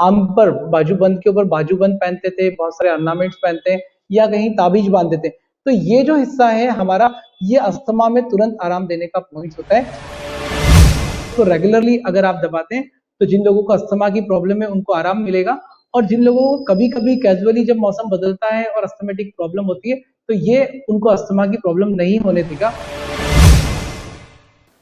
आम पर बाजूबंद के ऊपर बाजूबंद पहनते थे, बहुत सारे ऑर्नामेंट्स पहनते हैं या कहीं ताबीज बांधते थे। तो ये जो हिस्सा है हमारा, ये अस्थमा में तुरंत आराम देने का पॉइंट होता है। तो रेगुलरली अगर आप दबाते हैं तो जिन लोगों को अस्थमा की प्रॉब्लम है उनको आराम मिलेगा, और जिन लोगों को कभी-कभी कैजुअली जब मौसम बदलता है और अस्थमेटिक प्रॉब्लम होती है तो ये उनको अस्थमा की प्रॉब्लम नहीं होने देगा।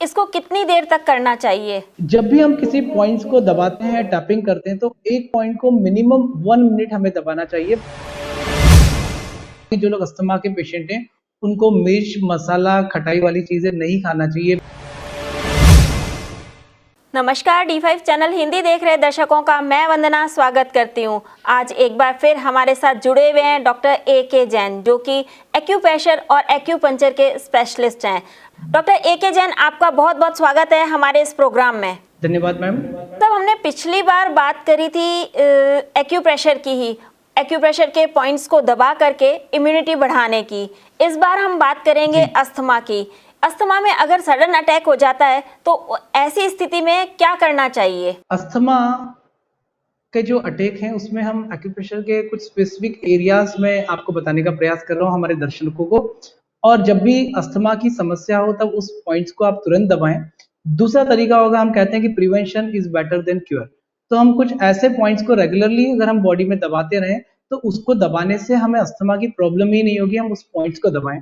इसको कितनी देर तक करना चाहिए? जब भी हम किसी पॉइंट्स को दबाते हैं, टैपिंग करते हैं, तो एक पॉइंट को मिनिमम 1 मिनट हमें दबाना चाहिए। जो लोग अस्थमा के पेशेंट हैं उनको मिर्च, मसाला, खटाई वाली चीजें नहीं खाना चाहिए। नमस्कार, D5 चैनल हिंदी देख रहे दर्शकों का मैं वंदना स्वागत करती हूं। आज एक बार फिर हमारे साथ जुड़े हुए हैं डॉक्टर A.K. जैन, जो कि एक्यूप्रेशर और एक्यूपंक्चर के स्पेशलिस्ट हैं। Doctor A.K. जैन, आपका बहुत बहुत स्वागत है हमारे इस प्रोग्राम में। धन्यवाद मैम। तब हमने पिछली बार बात करी थी एक्यूप्रेशर की ही, एक्यूप्रेशर के पॉइंट्स को दबा करके इम्यूनिटी बढ़ाने की। इस बार हम बात करेंगे अस्थमा की। अस्थमा में अगर सडन अटैक हो जाता है तो ऐसी स्थिति में क्या करना चाहिए? अस्थमा के जो अटैक हैं उसमें हम एक्यूप्रेशर के कुछ स्पेसिफिक एरियाज में आपको बताने का प्रयास कर रहा हूँ हमारे दर्शकों को। और जब भी अस्थमा की समस्या हो तब उस पॉइंट्स को आप तुरंत दबाएं। दूसरा तरीका होगा, हम कहते हैं कि prevention is better than cure. तो हम कुछ ऐसे पॉइंट्स को रेगुलरली अगर हम बॉडी में दबाते रहें तो उसको दबाने से हमें अस्थमा की प्रॉब्लम ही नहीं होगी, हम उस पॉइंट्स को दबाएं।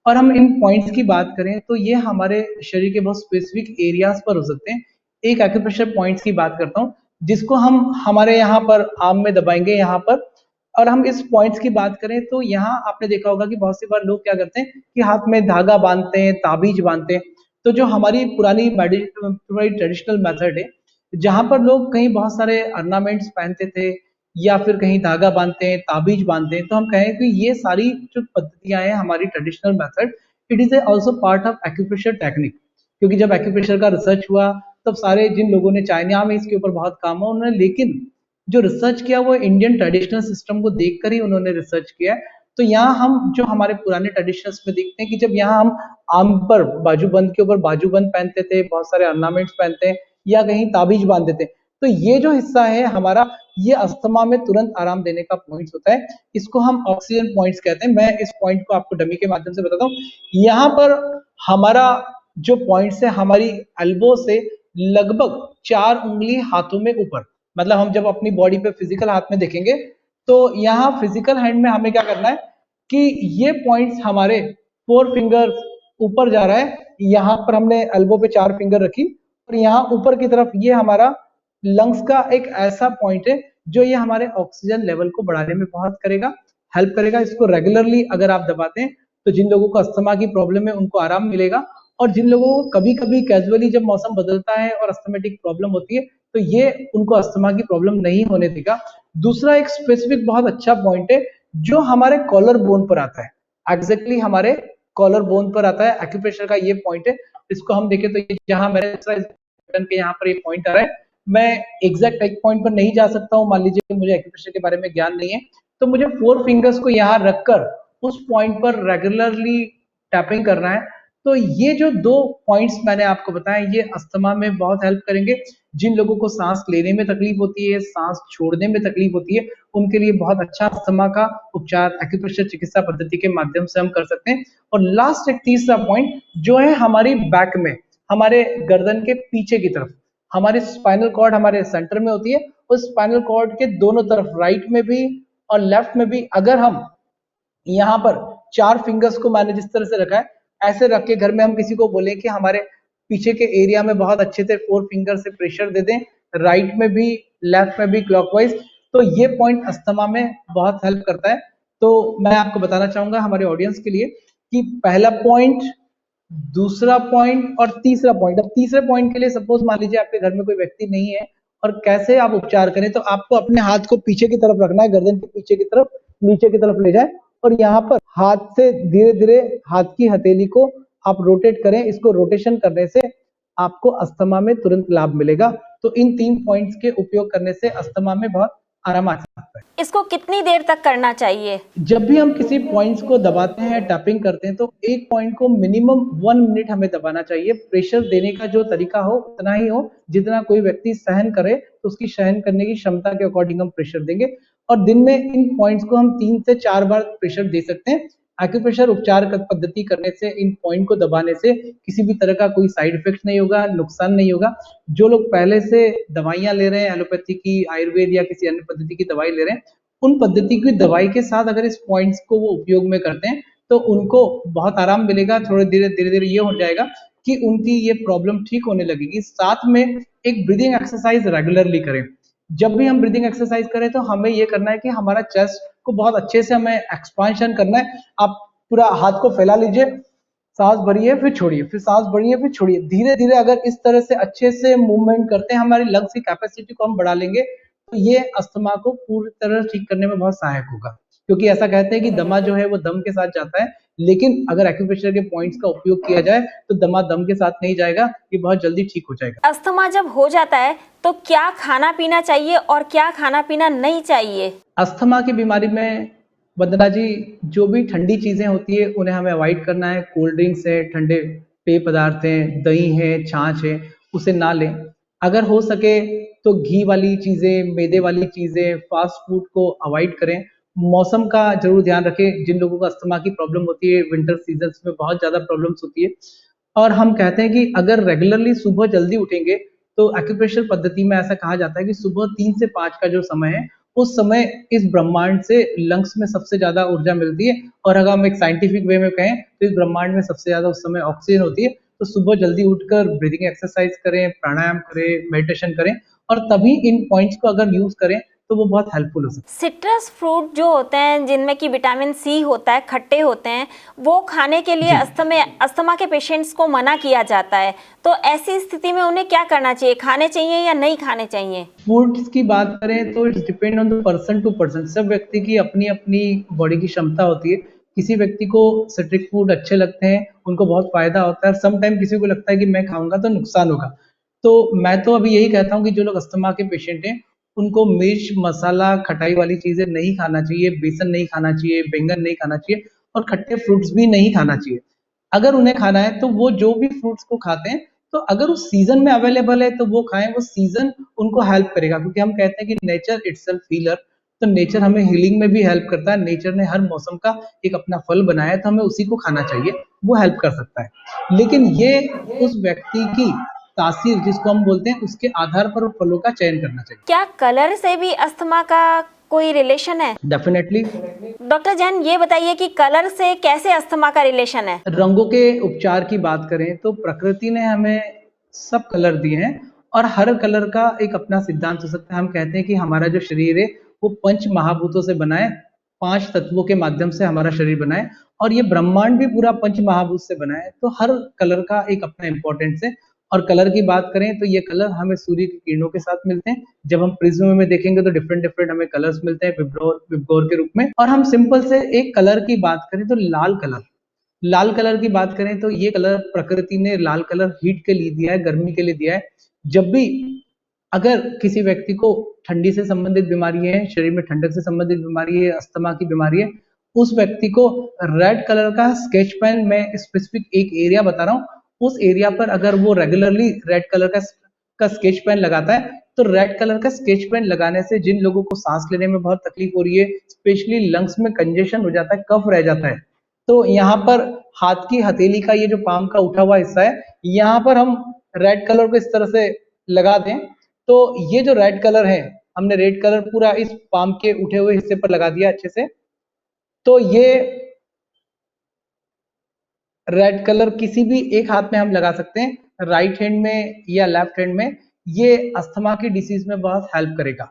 और हम इन पॉइंट्स की बात करें तो ये हमारे शरीर के बहुत स्पेसिफिक एरियाज पर हो सकते हैं। एक एक्यूप्रेशर पॉइंट्स की बात करता हूँ जिसको हम हमारे यहाँ पर आर्म में दबाएंगे यहाँ पर। और हम इस पॉइंट्स की बात करें तो यहाँ आपने देखा होगा कि बहुत सी बार लोग क्या करते हैं कि हाथ में धागा बांधते हैं, ताबीज बांधते हैं। तो जो हमारी पुरानी ट्रेडिशनल मेथड है, जहां पर लोग कहीं बहुत सारे ऑर्नामेंट्स पहनते थे या फिर कहीं धागा बांधते हैं, ताबीज बांधते हैं, तो हम कहें कि ये सारी जो पद्धतियां हैं हमारी traditional method, it is also part of acupressure technique. क्योंकि जब एक्यूप्रेशर का रिसर्च हुआ तब सारे जिन लोगों ने, चाइना में इसके ऊपर बहुत काम हुआ उन्होंने, लेकिन जो रिसर्च किया वो इंडियन ट्रेडिशनल सिस्टम को देखकर ही उन्होंने रिसर्च किया है। तो यहाँ हम जो हमारे पुराने ट्रेडिशंस में देखते हैं कि जब यहाँ हम आम पर बाजूबंद के ऊपर बाजूबंद पहनते थे, बहुत सारे ऑर्नामेंट्स पहनते हैं या कहीं ताबीज बांधते थे। तो ये जो हिस्सा है हमारा, ये अस्थमा में तुरंत आराम देने का पॉइंट होता है। इसको हम ऑक्सीजन पॉइंट्स कहते हैं। मैं इस पॉइंट को आपको डमी के माध्यम से बताता हूँ। यहाँ पर हमारा जो पॉइंट्स है हमारी एल्बो से लगभग 4 उंगली हाथों में ऊपर, मतलब हम जब अपनी बॉडी पे फिजिकल हाथ में देखेंगे तो यहाँ फिजिकल हैंड में हमें क्या करना है कि ये पॉइंट्स हमारे 4 फिंगर्स ऊपर जा रहा है। यहाँ पर हमने एल्बो पे 4 फिंगर रखी और यहाँ ऊपर की तरफ ये हमारा लंग्स का एक ऐसा पॉइंट है जो ये हमारे ऑक्सीजन लेवल को बढ़ाने में बहुत करेगा, हेल्प करेगा। इसको रेगुलरली अगर आप दबाते हैं तो जिन लोगों को अस्थमा की प्रॉब्लम है उनको आराम मिलेगा, और जिन लोगों को कभी-कभी कैजुअली जब मौसम बदलता है और अस्थमेटिक प्रॉब्लम होती है तो ये उनको अस्थमा की प्रॉब्लम नहीं होने देगा। दूसरा एक स्पेसिफिक बहुत अच्छा पॉइंट है जो हमारे कॉलर बोन पर आता है, एग्जैक्टली हमारे कॉलर बोन पर आता है एक्यूप्रेशर का ये पॉइंट है। इसको हम देखें तो ये जहां मेरे बटन के यहाँ पर ये पॉइंट आ रहा है, मैं एग्जैक्ट एक पॉइंट पर नहीं जा सकता हूँ। मान लीजिए मुझे एक्यूप्रेशर के बारे में ज्ञान नहीं है तो मुझे 4 फिंगर्स को यहाँ रखकर उस पॉइंट पर रेगुलरली टैपिंग करना है। तो ये जो 2 पॉइंट्स मैंने आपको बताया ये अस्थमा में बहुत हेल्प करेंगे। जिन लोगों को सांस लेने में तकलीफ होती है, सांस छोड़ने में तकलीफ होती है, उनके लिए बहुत अच्छा अस्थमा का उपचार एक्यूप्रेशर चिकित्सा पद्धति के माध्यम से हम कर सकते हैं। और लास्ट एक तीसरा पॉइंट जो है हमारी बैक में, हमारे गर्दन के पीछे की तरफ, हमारी स्पाइनल कॉर्ड हमारे सेंटर में होती है। उस स्पाइनल कॉर्ड के दोनों तरफ, राइट में भी और लेफ्ट में भी, अगर हम यहाँ पर 4 फिंगर्स को मैंने जिस तरह से रखा है ऐसे रख के घर में हम किसी को बोले कि हमारे पीछे के एरिया में बहुत अच्छे से 4 फिंगर से प्रेशर दे दें, राइट में भी लेफ्ट में भी क्लॉकवाइज, तो ये पॉइंट अस्थमा में बहुत हेल्प करता है। तो मैं आपको बताना चाहूंगा हमारे ऑडियंस के लिए कि पहला पॉइंट, दूसरा पॉइंट और तीसरा पॉइंट। अब तीसरे पॉइंट के लिए सपोज मान लीजिए आपके घर में कोई व्यक्ति नहीं है और कैसे आप उपचार करें, तो आपको अपने हाथ को पीछे की तरफ रखना है, गर्दन के पीछे की तरफ, नीचे की तरफ ले जाए और यहाँ पर हाथ से धीरे धीरे हाथ की हथेली को आप रोटेट करें। इसको रोटेशन करने से आपको अस्थमा में तुरंत लाभ मिलेगा। तो इन 3 पॉइंट्स के उपयोग करने से अस्थमा में बहुत आराम आ सकता है। इसको कितनी देर तक करना चाहिए? जब भी हम किसी पॉइंट्स को दबाते हैं, टैपिंग करते हैं, तो एक पॉइंट को मिनिमम 1 मिनट हमें दबाना चाहिए। प्रेशर देने का जो तरीका हो उतना ही हो, जितना कोई व्यक्ति सहन करे तो उसकी सहन करने की क्षमता के अकॉर्डिंग हम प्रेशर देंगे। और दिन में इन पॉइंट्स को हम 3 से 4 बार प्रेशर दे सकते हैं। एक्यूप्रेशर उपचार पद्धति करने से, इन पॉइंट को दबाने से किसी भी तरह का कोई साइड इफेक्ट नहीं होगा, नुकसान नहीं होगा। जो लोग पहले से दवाइयां ले रहे हैं, एलोपैथी की, आयुर्वेद या किसी अन्य पद्धति की दवाई ले रहे हैं, उन पद्धति की दवाई के साथ अगर इस पॉइंट्स को वो उपयोग में करते हैं तो उनको बहुत आराम मिलेगा। थोड़े धीरे धीरे ये हो जाएगा कि उनकी ये प्रॉब्लम ठीक होने लगेगी। साथ में एक ब्रीदिंग एक्सरसाइज रेगुलरली करें। जब भी हम ब्रीदिंग एक्सरसाइज करें तो हमें ये करना है कि हमारा चेस्ट को बहुत अच्छे से हमें एक्सपांशन करना है। आप पूरा हाथ को फैला लीजिए, सांस भरिए फिर छोड़िए, फिर सांस भरिए फिर छोड़िए। धीरे धीरे अगर इस तरह से अच्छे से मूवमेंट करते हैं, हमारी लंग्स की कैपेसिटी को हम बढ़ा लेंगे, तो ये अस्थमा को पूरी तरह ठीक करने में बहुत सहायक होगा। क्योंकि ऐसा कहते हैं कि दमा जो है वो दम के साथ जाता है, लेकिन अगर एक्यूप्रेशर के पॉइंट्स का उपयोग किया जाए तो दमा दम के साथ नहीं जाएगा, ये बहुत जल्दी ठीक हो जाएगा। अस्थमा जब हो जाता है तो क्या खाना पीना चाहिए और क्या खाना पीना नहीं चाहिए? अस्थमा की बीमारी में वंदना जी, जो भी ठंडी चीजें होती है उन्हें हमें अवॉइड करना है। कोल्ड ड्रिंक्स है, ठंडे पेय पदार्थ हैं, दही है, छाछ है, उसे ना लें। अगर हो सके तो घी वाली चीजें, मैदे वाली चीजें, फास्ट फूड को अवॉइड करें। मौसम का जरूर ध्यान रखें। जिन लोगों को अस्थमा की प्रॉब्लम होती है, विंटर सीजन में बहुत ज्यादा प्रॉब्लम्स होती है। और हम कहते हैं कि अगर रेगुलरली सुबह जल्दी उठेंगे तो एक्यूप्रेशर पद्धति में ऐसा कहा जाता है कि सुबह 3 से 5 का जो समय है, उस समय इस ब्रह्मांड से लंग्स में सबसे ज्यादा ऊर्जा मिलती है। और अगर हम एक साइंटिफिक वे में कहें तो इस ब्रह्मांड में सबसे ज्यादा उस समय ऑक्सीजन होती है। तो सुबह जल्दी उठकर ब्रीदिंग एक्सरसाइज करें, प्राणायाम करें, मेडिटेशन करें, और तभी इन पॉइंट्स को अगर यूज करें तो वो बहुत हेल्पफुल हो सकता है। सिट्रस फ्रूट जो होते हैं जिनमें कि विटामिन सी होता है, खट्टे होते हैं, वो खाने के लिए अस्थमा के पेशेंट्स को मना किया जाता है। तो ऐसी स्थिति में उन्हें क्या करना चाहिए? खाने चाहिए या नहीं खाने चाहिए? फ्रूट्स की बात करें तो it's depend on the person to person. सब व्यक्ति की अपनी अपनी बॉडी की क्षमता होती है। किसी व्यक्ति को सिट्रिक फूड अच्छे लगते हैं, उनको बहुत फायदा होता है। सम टाइम किसी को लगता है कि मैं खाऊंगा तो नुकसान होगा। तो मैं तो अभी यही कहता हूँ कि जो लोग अस्थमा के पेशेंट हैं उनको मिर्च, मसाला, खटाई वाली चीजें नहीं खाना चाहिए, बेसन नहीं खाना चाहिए, बैंगन नहीं खाना चाहिए, और खट्टे फ्रूट्स भी नहीं खाना चाहिए। अगर उन्हें खाना है तो वो जो भी फ्रूट्स को खाते हैं, तो अगर उस सीजन में अवेलेबल है तो वो खाएं। वो सीजन उनको हेल्प करेगा, क्योंकि हम कहते हैं कि नेचर इटसेल्फ हीलर। तो नेचर हमें हीलिंग में भी हेल्प करता है। नेचर ने हर मौसम का एक अपना फल बनाया है, तो हमें उसी को खाना चाहिए, वो हेल्प कर सकता है। लेकिन ये उस व्यक्ति की तासीर जिसको हम बोलते हैं, उसके आधार पर फलों का चयन करना चाहिए। क्या कलर से भी अस्थमा का कोई रिलेशन है? डेफिनेटली। डॉक्टर जैन, ये बताइए कि कलर से कैसे अस्थमा का रिलेशन है? रंगों के उपचार की बात करें तो प्रकृति ने हमें सब कलर दिए हैं, और हर कलर का एक अपना सिद्धांत हो सकता है। हम कहते हैं कि हमारा जो शरीर है वो 5 महाभूतों से बना है, 5 तत्वों के माध्यम से हमारा शरीर बना है, और ये ब्रह्मांड भी पूरा 5 महाभूत से बना है। तो हर कलर का एक अपना इंपॉर्टेंस है। और कलर की बात करें तो ये कलर हमें सूर्य की किरणों के साथ मिलते हैं। जब हम प्रिज्म में देखेंगे तो डिफरेंट डिफरेंट हमें कलर्स मिलते हैं विब्गोर के रूप में। और हम सिंपल से एक कलर की बात करें तो लाल कलर की बात करें तो ये कलर प्रकृति ने लाल कलर हीट के लिए दिया है, गर्मी के लिए दिया है। जब भी अगर किसी व्यक्ति को ठंडी से संबंधित बीमारी है, शरीर में ठंडक से संबंधित बीमारी है, अस्थमा की बीमारी है, उस व्यक्ति को रेड कलर का स्केच पेन, मैं स्पेसिफिक एक एरिया बता रहा हूँ, उस एरिया पर अगर वो रेगुलरली रेड कलर का स्केच पेन लगाता है, तो रेड कलर का स्केच पेन लगाने से जिन लोगों को सांस लेने में बहुत तकलीफ हो रही है, स्पेशली लंग्स में कंजेशन हो जाता है, कफ रह जाता है, तो यहाँ पर हाथ की हथेली का ये जो पाम का उठा हुआ हिस्सा है, यहाँ पर हम रेड कलर को इस तरह से लगा दें, तो ये जो रेड कलर है, हमने रेड कलर पूरा इस पाम के उठे हुए हिस्से पर लगा दिया अच्छे से। तो ये रेड कलर किसी भी एक हाथ में हम लगा सकते हैं, राइट हैंड में या लेफ्ट हैंड में। ये अस्थमा की डिसीज में बहुत हेल्प करेगा।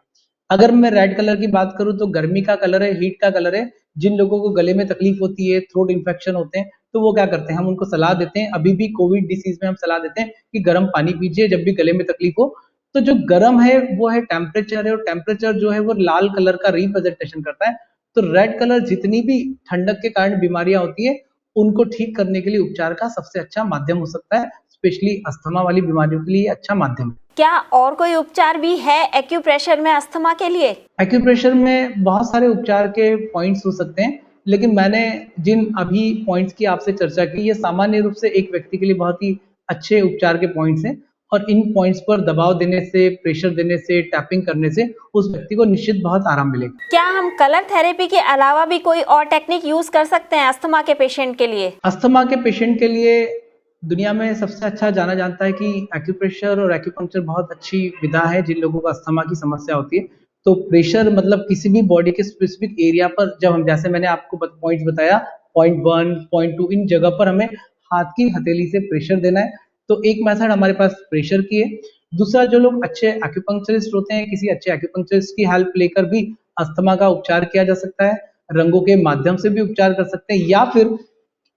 अगर मैं रेड कलर की बात करूं तो गर्मी का कलर है, हीट का कलर है। जिन लोगों को गले में तकलीफ होती है, थ्रोट इन्फेक्शन होते हैं, तो वो क्या करते हैं, हम उनको सलाह देते हैं, अभी भी कोविड डिसीज में हम सलाह देते हैं कि गर्म पानी पीजिए जब भी गले में तकलीफ हो। तो जो गर्म है वो है टेम्परेचर है, और टेम्परेचर जो है वो लाल कलर का रिप्रेजेंटेशन करता है। तो रेड कलर जितनी भी ठंडक के कारण बीमारियां होती है, उनको ठीक करने के लिए उपचार का सबसे अच्छा माध्यम हो सकता है। स्पेशली अस्थमा वाली बीमारियों के लिए अच्छा माध्यम है। क्या और कोई उपचार भी है एक्यूप्रेशर में अस्थमा के लिए? एक्यूप्रेशर में बहुत सारे उपचार के पॉइंट्स हो सकते हैं, लेकिन मैंने जिन अभी पॉइंट्स की आपसे चर्चा की, ये सामान्य रूप से एक व्यक्ति के लिए बहुत ही अच्छे उपचार के पॉइंट्स हैं और इन पॉइंट्स पर दबाव देने से, प्रेशर देने से, टैपिंग करने से उस व्यक्ति को निश्चित बहुत आराम मिलेगा। क्या हम कलर थेरेपी के अलावा भी कोई और टेक्निक यूज कर सकते हैं अस्थमा के पेशेंट के लिए? अस्थमा के पेशेंट के लिए दुनिया में सबसे अच्छा जाना जाता है कि एक्यूप्रेशर और एक्यूपंक्चर बहुत अच्छी विधा है जिन लोगों को अस्थमा की समस्या होती है। तो प्रेशर मतलब किसी भी बॉडी के स्पेसिफिक एरिया पर जब हम, जैसे मैंने आपको पॉइंट्स बताया, पॉइंट 1, पॉइंट 2, इन जगह पर हमें हाथ की हथेली से प्रेशर देना है। तो एक मेथड हमारे पास प्रेशर की है। दूसरा, जो लोग अच्छे एक्यूपंक्चरिस्ट होते हैं, किसी अच्छे एक्यूपंक्चरिस्ट की हेल्प लेकर भी अस्थमा का उपचार किया जा सकता है। रंगों के माध्यम से भी उपचार कर सकते हैं, या फिर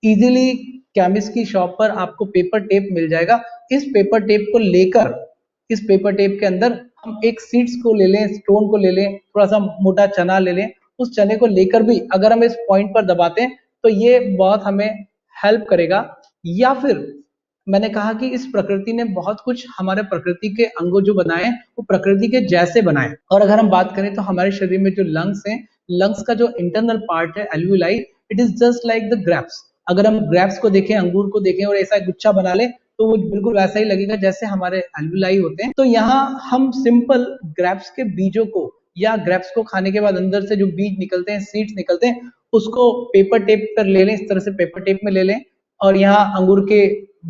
इजीली केमिस्ट की शॉप पर आपको पेपर टेप मिल जाएगा। इस पेपर टेप को लेकर, इस पेपर टेप के अंदर हम एक सीड्स को ले लें, स्टोन को ले लें, थोड़ा सा मोटा चना ले लें, उस चने को लेकर भी अगर हम इस पॉइंट पर दबाते हैं तो ये बहुत हमें हेल्प करेगा। या फिर मैंने कहा कि इस प्रकृति ने बहुत कुछ, हमारे प्रकृति के अंगों जो बनाए हैं वो प्रकृति के जैसे बनाए। और अगर हम बात करें तो हमारे शरीर में जो लंग्स हैं, लंग्स का जो इंटरनल पार्ट है alveoli, it is just like the grapes. अगर हम ग्रेप्स को देखें, अंगूर को देखें और ऐसा गुच्छा बना ले तो वो बिल्कुल वैसा ही लगेगा जैसे हमारे एल्वियोलाई होते हैं। तो यहाँ हम सिंपल ग्रेप्स के बीजों को, या ग्रेप्स को खाने के बाद अंदर से जो बीज निकलते हैं, सीड्स निकलते हैं, उसको पेपर टेप पर ले लें, इस तरह से पेपर टेप में ले लें। और यहाँ अंगूर के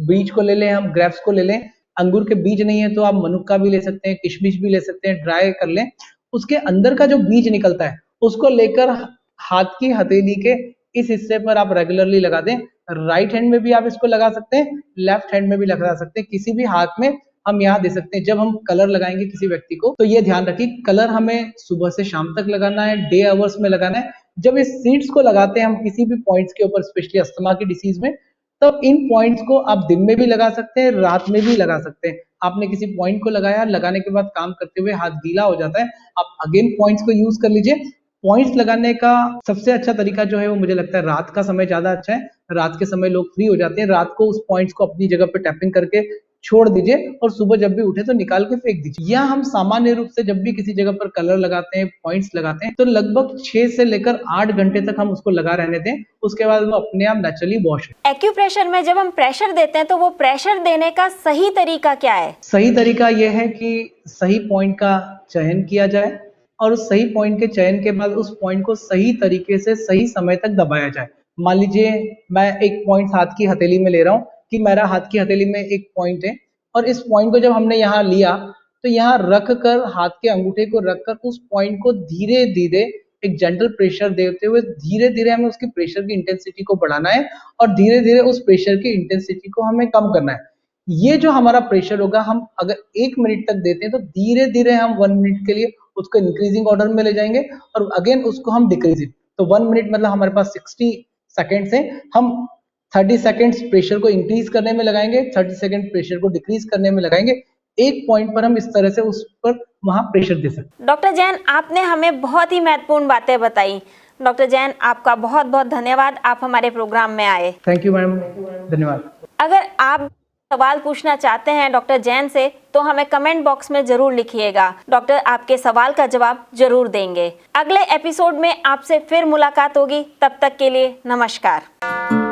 बीज को ले लें, हम ग्रेप्स को ले लें। अंगूर के बीज नहीं है तो आप मनुक्का भी ले सकते हैं, किशमिश भी ले सकते हैं, ड्राई कर लें। उसके अंदर का जो बीज निकलता है उसको लेकर हाथ की हथेली के इस हिस्से पर आप रेगुलरली लगा दें। राइट हैंड में भी आप इसको लगा सकते हैं, लेफ्ट हैंड में भी लगा सकते हैं, किसी भी हाथ में हम यहाँ दे सकते हैं। जब हम कलर लगाएंगे किसी व्यक्ति को तो ये ध्यान रखिए, कलर हमें सुबह से शाम तक लगाना है, डे आवर्स में लगाना है। जब इस सीड्स को लगाते हैं हम किसी भी पॉइंट्स के ऊपर, स्पेशली अस्थमा की डिसीज में, तब इन पॉइंट्स को आप दिन में भी लगा सकते हैं, रात में भी लगा सकते हैं। आपने किसी पॉइंट को लगाया, लगाने के बाद काम करते हुए हाथ गीला हो जाता है, आप अगेन पॉइंट्स को यूज कर लीजिए। पॉइंट्स लगाने का सबसे अच्छा तरीका जो है वो मुझे लगता है रात का समय ज्यादा अच्छा है। रात के समय लोग फ्री हो जाते हैं, रात को उस पॉइंट्स को अपनी जगह पे टैपिंग करके छोड़ दीजिए और सुबह जब भी उठे तो निकाल के फेंक दीजिए। या हम सामान्य रूप से जब भी किसी जगह पर कलर लगाते हैं, पॉइंट्स लगाते हैं, तो लगभग 6 से लेकर 8 घंटे तक हम उसको लगा रहने दें, उसके बाद वो अपने आप नेचुरली वॉश है। एक्यूप्रेशर में जब हम प्रेशर देते हैं तो वो प्रेशर देने का सही तरीका क्या है? सही तरीका यह है कि सही पॉइंट का चयन किया जाए और उस सही पॉइंट के चयन के बाद उस पॉइंट को सही तरीके से सही समय तक दबाया जाए। मान लीजिए मैं एक पॉइंट हाथ की हथेली में ले रहा हूँ कि मेरा हाथ की हथेली में एक पॉइंट है और इस पॉइंट को जब हमने यहाँ लिया तो यहाँ रख कर, हाथ के अंगूठे को रखकर उस पॉइंट को धीरे धीरे एक जेंटल प्रेशर देते हुए धीरे धीरे हमें उसकी प्रेशर की इंटेंसिटी को बढ़ाना है और धीरे धीरे उस प्रेशर की इंटेंसिटी को हमें कम करना है। ये जो हमारा प्रेशर होगा, हम अगर 1 मिनट तक देते हैं तो धीरे धीरे हम 1 मिनट के लिए उसको इंक्रीजिंग ऑर्डर में ले जाएंगे और अगेन उसको हम डिक्रीजिंग। तो 1 मिनट मतलब हमारे पास 60 सेकेंड्स है, हम 30 सेकेंड्स प्रेशर को इंक्रीज करने में लगाएंगे, 30 सेकेंड प्रेशर को डिक्रीज करने में लगाएंगे। एक पॉइंट पर हम इस तरह से उस पर वहां प्रेशर दे सकते हैं। डॉक्टर जैन, आपने हमें बहुत ही महत्वपूर्ण बातें बताई। डॉक्टर जैन, आपका बहुत बहुत धन्यवाद, आप हमारे प्रोग्राम में आए। थैंक यू मैडम, धन्यवाद। अगर आप सवाल पूछना चाहते हैं डॉक्टर जैन से तो हमें कमेंट बॉक्स में जरूर लिखिएगा। डॉक्टर आपके सवाल का जवाब जरूर देंगे। अगले एपिसोड में आपसे फिर मुलाकात होगी, तब तक के लिए नमस्कार।